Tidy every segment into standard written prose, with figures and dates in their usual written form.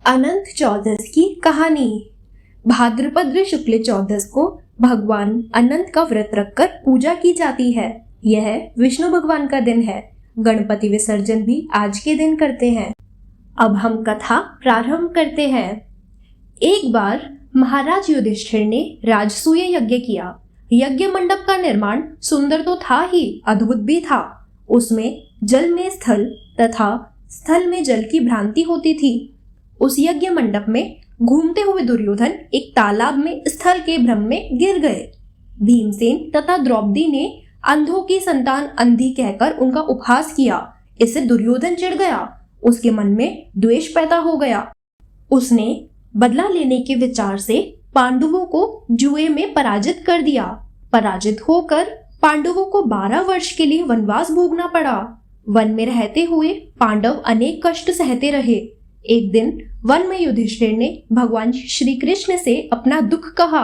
अनंत चौदस की कहानी। भाद्रपद शुक्ल चौदस को भगवान अनंत का व्रत रखकर पूजा की जाती है। यह विष्णु भगवान का दिन है। गणपति विसर्जन भी आज के दिन करते हैं। अब हम कथा प्रारंभ करते हैं। एक बार महाराज युधिष्ठिर ने राजसूय यज्ञ किया। यज्ञ मंडप का निर्माण सुंदर तो था ही, अद्भुत भी था। उसमें जल में स्थल तथा स्थल में जल की भ्रांति होती थी। उस यज्ञ मंडप में घूमते हुए दुर्योधन एक तालाब में स्थल के भ्रम में गिर गए। भीमसेन तथा द्रौपदी ने अंधों की संतान अंधी कहकर उनका उपहास किया। इससे दुर्योधन चिढ़ गया। उसके मन में द्वेष पैदा हो गया। उसने बदला लेने के विचार से पांडवों को जुए में पराजित कर दिया। पराजित होकर पांडवों को 12 वर्ष के लिए वनवास भोगना पड़ा। वन में रहते हुए पांडव अनेक कष्ट सहते रहे। एक दिन वन में युधिष्ठिर ने भगवान श्री कृष्ण से अपना दुख कहा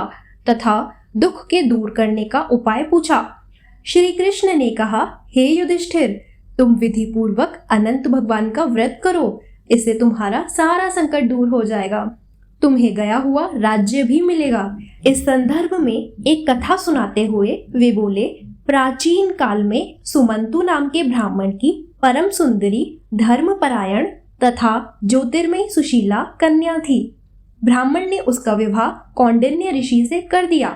तथा दुख के दूर करने का उपाय पूछा। श्री कृष्ण ने कहा, हे युधिष्ठिर, तुम विधि पूर्वक अनंत भगवान का व्रत करो। इससे तुम्हारा सारा संकट दूर हो जाएगा। तुम्हें गया हुआ राज्य भी मिलेगा। इस संदर्भ में एक कथा सुनाते हुए वे बोले, प्राचीन काल में सुमंतु नाम के ब्राह्मण की परम सुंदरी, धर्मपरायण तथा ज्योतिर्मयी सुशीला कन्या थी। ब्राह्मण ने उसका विवाह कौंडिन्य ऋषि से कर दिया।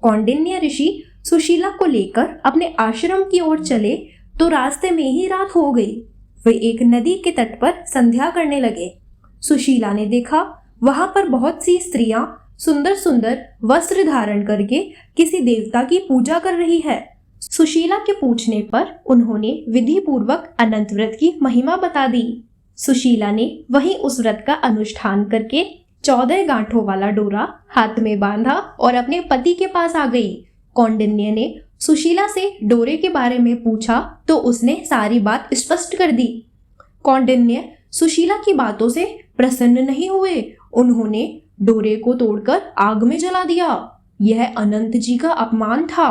कौंडिन्य ऋषि सुशीला को लेकर अपने आश्रम की ओर चले तो रास्ते में ही रात हो गई। वे एक नदी के तट पर संध्या करने लगे। सुशीला ने देखा वहां पर बहुत सी स्त्रियां सुंदर सुंदर वस्त्र धारण करके किसी देवता की पूजा कर रही है। सुशीला के पूछने पर उन्होंने विधि पूर्वक अनंत व्रत की महिमा बता दी। सुशीला ने वहीं उस व्रत का अनुष्ठान करके 14 गांठों वाला डोरा हाथ में बांधा और अपने पति के पास आ गई। कौंडिन्य ने सुशीला से डोरे के बारे में पूछा तो उसने सारी बात स्पष्ट कर दी। कौंडिन्य सुशीला की बातों से प्रसन्न नहीं हुए। उन्होंने डोरे को तोड़कर आग में जला दिया। यह अनंत जी का अपमान था।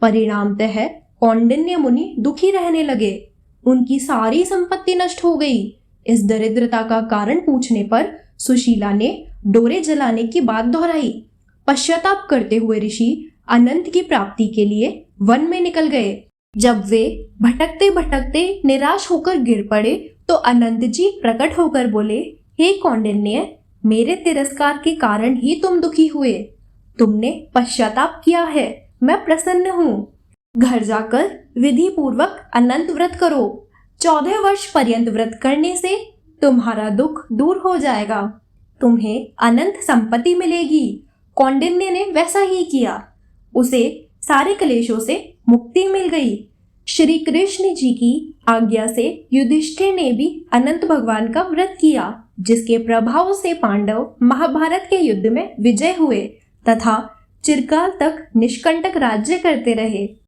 परिणामतः कौंडिन्य मुनि दुखी रहने लगे। उनकी सारी संपत्ति नष्ट हो गई। इस दरिद्रता का कारण पूछने पर सुशीला ने डोरे जलाने की बात दोहराई। पश्चाताप करते हुए ऋषि अनंत की प्राप्ति के लिए वन में निकल गए। जब वे भटकते भटकते निराश होकर गिर पड़े तो अनंत जी प्रकट होकर बोले, हे कौंडिन्य, मेरे तिरस्कार के कारण ही तुम दुखी हुए। तुमने पश्चाताप किया है, मैं प्रसन्न हूँ। घर जाकर विधि पूर्वक अनंत व्रत करो। 14 वर्ष पर्यंत व्रत करने से तुम्हारा दुख दूर हो जाएगा। तुम्हें अनंत संपत्ति मिलेगी। कौंडिन्य ने वैसा ही किया। उसे सारे क्लेशों से मुक्ति मिल गई। श्री कृष्ण जी की आज्ञा से युधिष्ठिर ने भी अनंत भगवान का व्रत किया, जिसके प्रभाव से पांडव महाभारत के युद्ध में विजय हुए तथा चिरकाल तक निष्कंटक राज्य करते रहे।